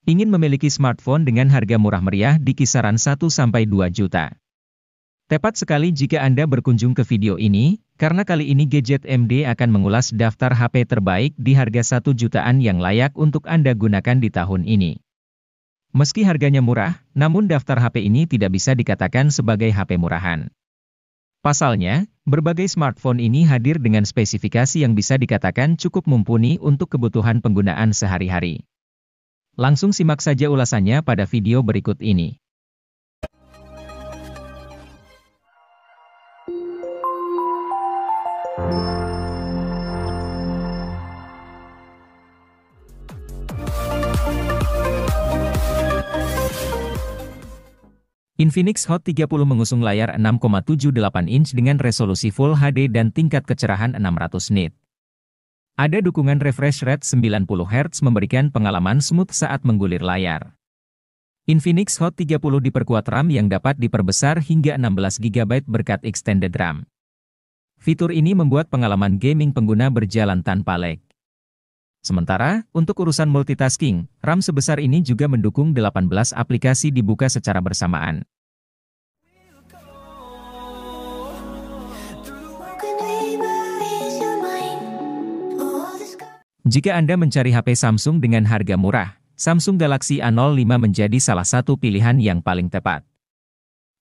Ingin memiliki smartphone dengan harga murah meriah di kisaran 1-2 juta? Tepat sekali jika Anda berkunjung ke video ini, karena kali ini Gadget MD akan mengulas daftar HP terbaik di harga 1 jutaan yang layak untuk Anda gunakan di tahun ini. Meski harganya murah, namun daftar HP ini tidak bisa dikatakan sebagai HP murahan. Pasalnya, berbagai smartphone ini hadir dengan spesifikasi yang bisa dikatakan cukup mumpuni untuk kebutuhan penggunaan sehari-hari. Langsung simak saja ulasannya pada video berikut ini. Infinix Hot 30 mengusung layar 6,78 inch dengan resolusi Full HD dan tingkat kecerahan 600 nit. Ada dukungan refresh rate 90 Hz memberikan pengalaman smooth saat menggulir layar. Infinix Hot 30 diperkuat RAM yang dapat diperbesar hingga 16 GB berkat extended RAM. Fitur ini membuat pengalaman gaming pengguna berjalan tanpa lag. Sementara, untuk urusan multitasking, RAM sebesar ini juga mendukung 18 aplikasi dibuka secara bersamaan. Jika Anda mencari HP Samsung dengan harga murah, Samsung Galaxy A05 menjadi salah satu pilihan yang paling tepat.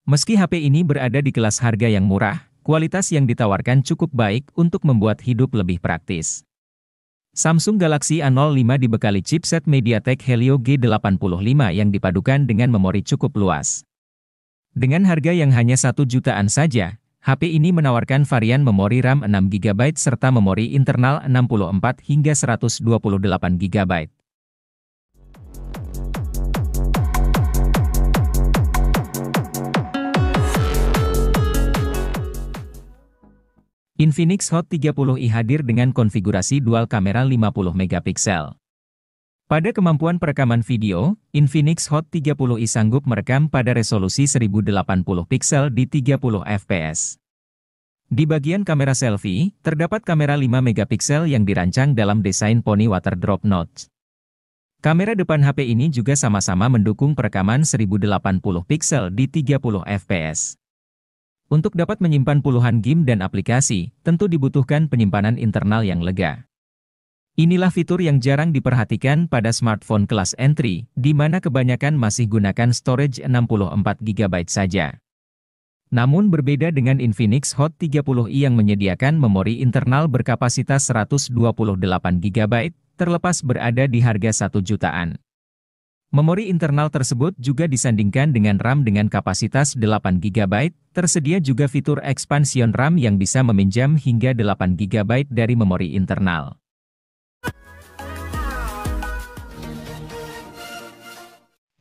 Meski HP ini berada di kelas harga yang murah, kualitas yang ditawarkan cukup baik untuk membuat hidup lebih praktis. Samsung Galaxy A05 dibekali chipset MediaTek Helio G85 yang dipadukan dengan memori cukup luas. Dengan harga yang hanya 1 jutaan saja, HP ini menawarkan varian memori RAM 6 GB serta memori internal 64 hingga 128 GB. Infinix Hot 30i hadir dengan konfigurasi dual kamera 50 megapiksel. Pada kemampuan perekaman video, Infinix Hot 30i sanggup merekam pada resolusi 1080 piksel di 30 fps. Di bagian kamera selfie, terdapat kamera 5 megapiksel yang dirancang dalam desain poni water drop notch. Kamera depan HP ini juga sama-sama mendukung perekaman 1080 piksel di 30 fps. Untuk dapat menyimpan puluhan game dan aplikasi, tentu dibutuhkan penyimpanan internal yang lega. Inilah fitur yang jarang diperhatikan pada smartphone kelas entry, di mana kebanyakan masih gunakan storage 64 GB saja. Namun berbeda dengan Infinix Hot 30i yang menyediakan memori internal berkapasitas 128 GB, terlepas berada di harga 1 jutaan. Memori internal tersebut juga disandingkan dengan RAM dengan kapasitas 8 GB, tersedia juga fitur expansion RAM yang bisa meminjam hingga 8 GB dari memori internal.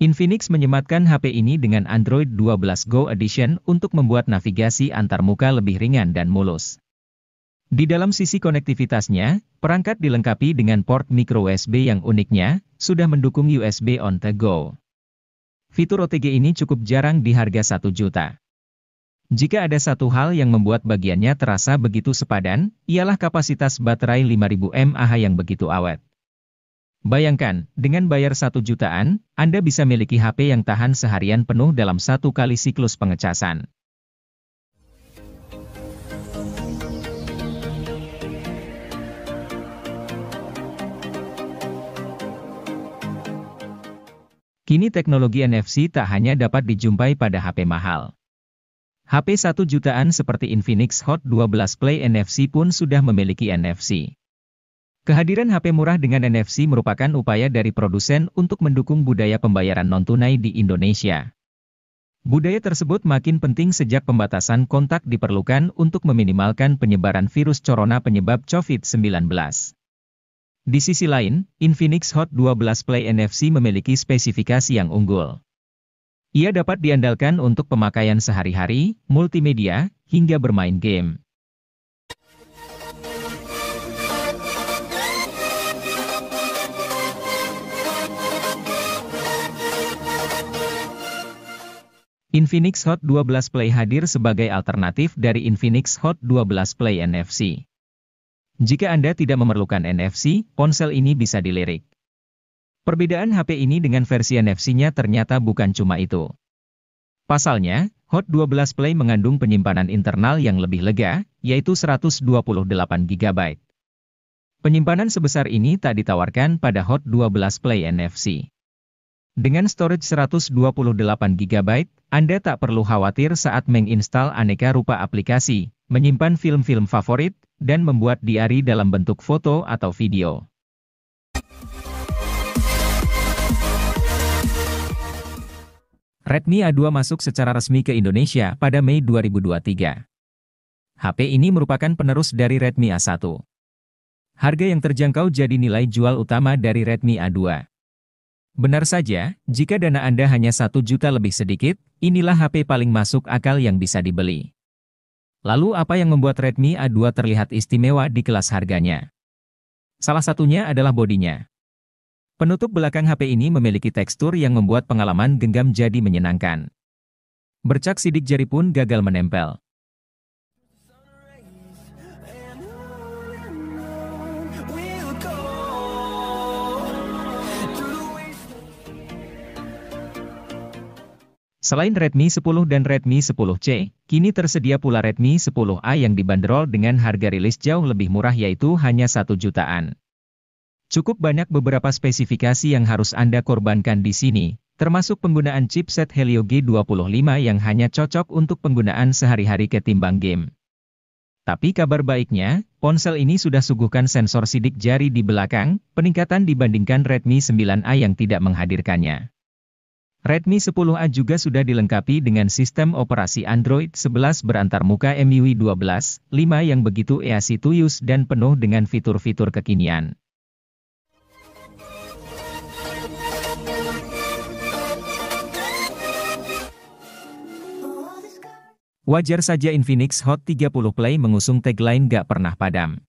Infinix menyematkan HP ini dengan Android 12 Go Edition untuk membuat navigasi antarmuka lebih ringan dan mulus. Di dalam sisi konektivitasnya, perangkat dilengkapi dengan port micro USB yang uniknya, sudah mendukung USB on the go. Fitur OTG ini cukup jarang di harga 1 juta. Jika ada satu hal yang membuat bagiannya terasa begitu sepadan, ialah kapasitas baterai 5000 mAh yang begitu awet. Bayangkan, dengan bayar 1 jutaan, Anda bisa miliki HP yang tahan seharian penuh dalam 1 kali siklus pengecasan. Kini teknologi NFC tak hanya dapat dijumpai pada HP mahal. HP 1 jutaan seperti Infinix Hot 12 Play NFC pun sudah memiliki NFC. Kehadiran HP murah dengan NFC merupakan upaya dari produsen untuk mendukung budaya pembayaran non-tunai di Indonesia. Budaya tersebut makin penting sejak pembatasan kontak diperlukan untuk meminimalkan penyebaran virus corona penyebab COVID-19. Di sisi lain, Infinix Hot 12 Play NFC memiliki spesifikasi yang unggul. Ia dapat diandalkan untuk pemakaian sehari-hari, multimedia, hingga bermain game. Infinix Hot 12 Play hadir sebagai alternatif dari Infinix Hot 12 Play NFC. Jika Anda tidak memerlukan NFC, ponsel ini bisa dilirik. Perbedaan HP ini dengan versi NFC-nya ternyata bukan cuma itu. Pasalnya, Hot 12 Play mengandung penyimpanan internal yang lebih lega, yaitu 128 GB. Penyimpanan sebesar ini tak ditawarkan pada Hot 12 Play NFC. Dengan storage 128 GB, Anda tak perlu khawatir saat menginstal aneka rupa aplikasi, menyimpan film-film favorit, dan membuat diari dalam bentuk foto atau video. Redmi A2 masuk secara resmi ke Indonesia pada Mei 2023. HP ini merupakan penerus dari Redmi A1. Harga yang terjangkau jadi nilai jual utama dari Redmi A2. Benar saja, jika dana Anda hanya 1 juta lebih sedikit, inilah HP paling masuk akal yang bisa dibeli. Lalu apa yang membuat Redmi A2 terlihat istimewa di kelas harganya? Salah satunya adalah bodinya. Penutup belakang HP ini memiliki tekstur yang membuat pengalaman genggam jadi menyenangkan. Bercak sidik jari pun gagal menempel. Selain Redmi 10 dan Redmi 10C, kini tersedia pula Redmi 10A yang dibanderol dengan harga rilis jauh lebih murah yaitu hanya 1 jutaan. Cukup banyak beberapa spesifikasi yang harus Anda korbankan di sini, termasuk penggunaan chipset Helio G25 yang hanya cocok untuk penggunaan sehari-hari ketimbang game. Tapi kabar baiknya, ponsel ini sudah suguhkan sensor sidik jari di belakang, peningkatan dibandingkan Redmi 9A yang tidak menghadirkannya. Redmi 10A juga sudah dilengkapi dengan sistem operasi Android 11 berantarmuka MIUI 12.5 yang begitu easy to use dan penuh dengan fitur-fitur kekinian. Wajar saja Infinix Hot 30 Play mengusung tagline "Gak pernah padam".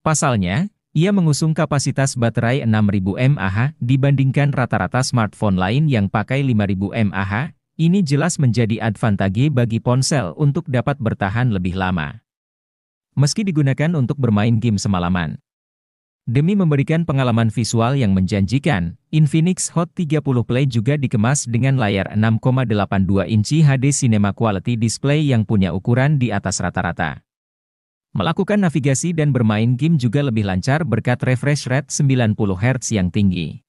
Pasalnya, ia mengusung kapasitas baterai 6000 mAh dibandingkan rata-rata smartphone lain yang pakai 5000 mAh. Ini jelas menjadi advantage bagi ponsel untuk dapat bertahan lebih lama. Meski digunakan untuk bermain game semalaman. Demi memberikan pengalaman visual yang menjanjikan, Infinix Hot 30 Play juga dikemas dengan layar 6,82 inci HD Cinema Quality Display yang punya ukuran di atas rata-rata. Melakukan navigasi dan bermain game juga lebih lancar berkat refresh rate 90 Hz yang tinggi.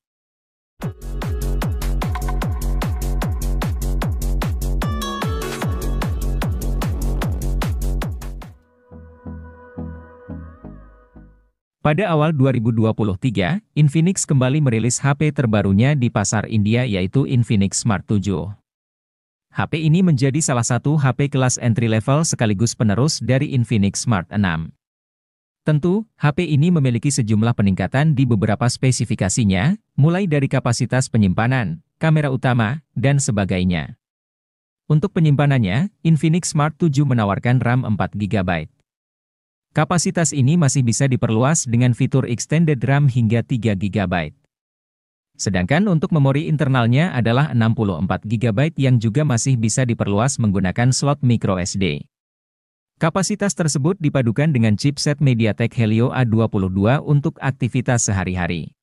Pada awal 2023, Infinix kembali merilis HP terbarunya di pasar India yaitu Infinix Smart 7. HP ini menjadi salah satu HP kelas entry-level sekaligus penerus dari Infinix Smart 6. Tentu, HP ini memiliki sejumlah peningkatan di beberapa spesifikasinya, mulai dari kapasitas penyimpanan, kamera utama, dan sebagainya. Untuk penyimpanannya, Infinix Smart 7 menawarkan RAM 4GB. Kapasitas ini masih bisa diperluas dengan fitur Extended RAM hingga 3GB. Sedangkan untuk memori internalnya adalah 64GB yang juga masih bisa diperluas menggunakan slot microSD. Kapasitas tersebut dipadukan dengan chipset MediaTek Helio A22 untuk aktivitas sehari-hari.